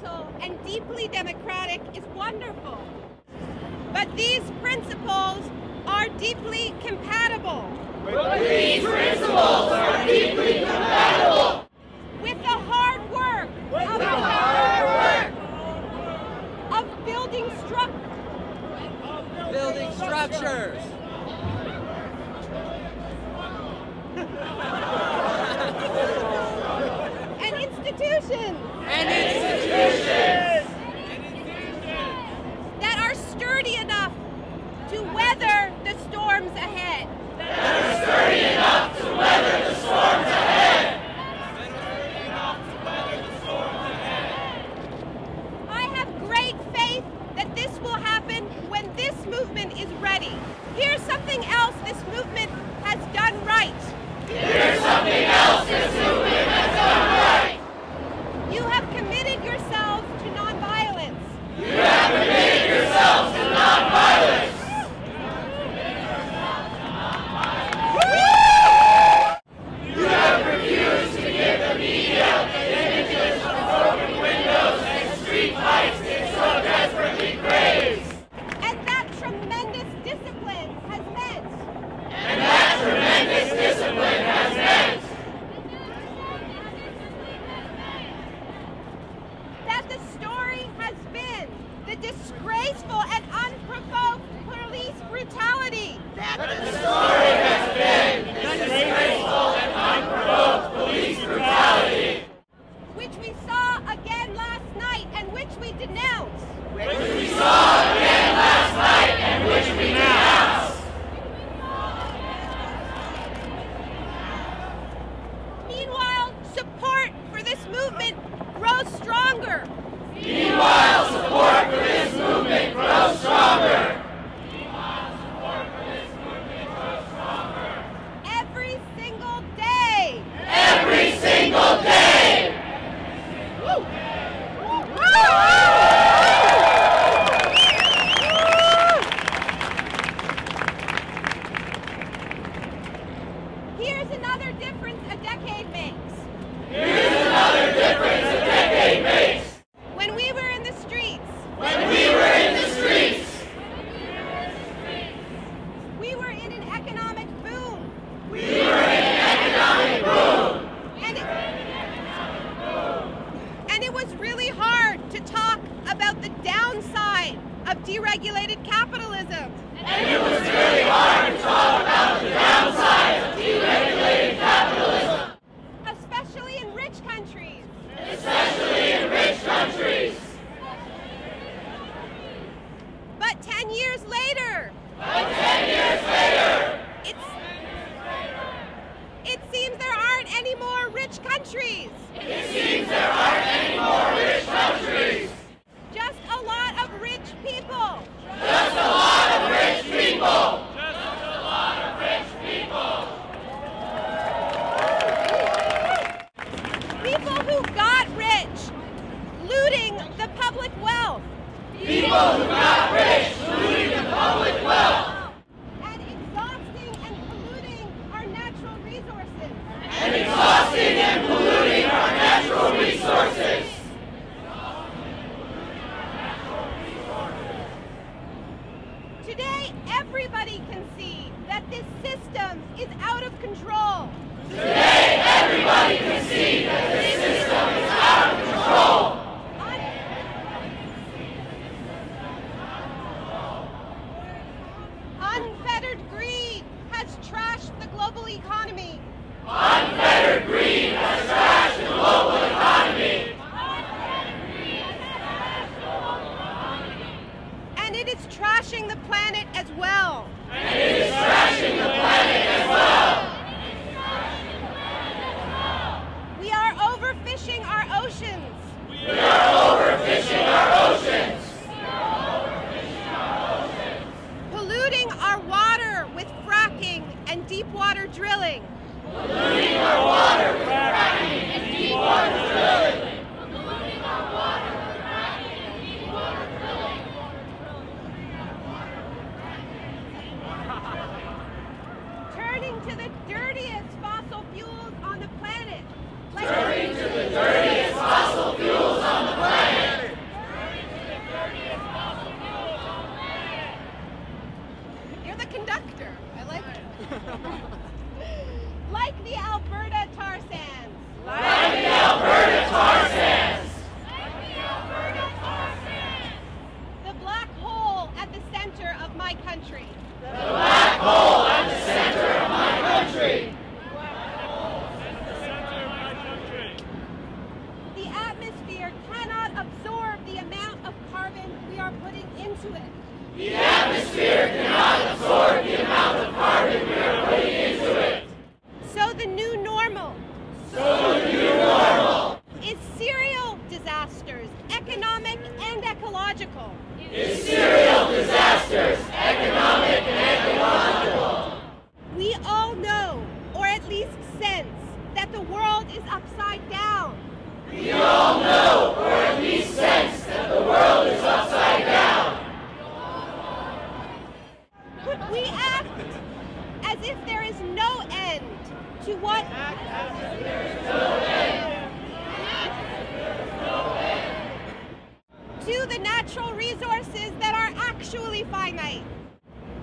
fundamental and deeply democratic is wonderful. But these principles are deeply compatible. But these principles are deeply compatible with the hard work of building structures. And institutions. That are sturdy enough to weather the storms ahead. I have great faith that this will happen when this movement is ready. Here's something else this movement has done right. You have committed yourselves to nonviolence. And that tremendous discipline has meant that the story has been the disgraceful and unprovoked police brutality. Which we saw again last night and which we denounce. Meanwhile, support for this movement grows stronger. Every single day. Woo. Here's another difference a decade makes. When we were in the streets. We were in an economic boom. And it was really hard to talk about the downside of deregulated capitalism. Especially in rich countries. But 10 years later. It seems there aren't any more rich countries. Just a lot of rich people. People who got rich looting the public wealth. And exhausting and polluting our natural resources. Today, everybody can see that this system is out of control. Unfettered greed has trashed the global economy. And it is trashing the planet as well. normal? So new normal. Is serial disasters economic and ecological? Is serial disasters economic and ecological? We all know, or at least sense, that the world is upside down. We all know, or at least sense, that the world is upside down. We act as if there is no end to what? To the natural resources that are actually finite.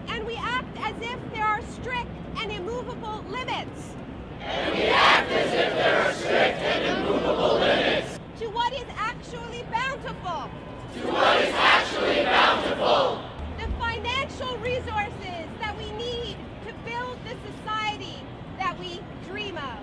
And we act as if there are strict and immovable limits. And we act as if there are strict and immovable limits. To what is actually bountiful. To what is actually bountiful. The financial resources that we need to build the society that we dream of.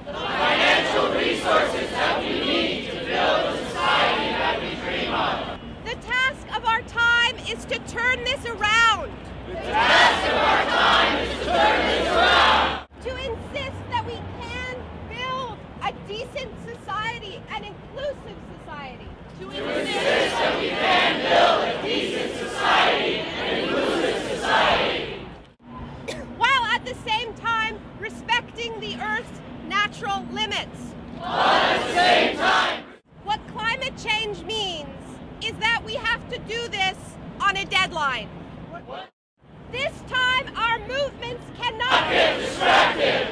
The financial resources that we need to build the society that we dream of. The task of our time is to turn this around. The task of our time is to turn this around. To insist that we can build a decent society, an inclusive society. To insist that we can build a decent society, an inclusive society. While at the same time respecting the Earth's natural limits. While at the same time. What climate change means is that we have to do this on a deadline. This time our movements cannot get distracted.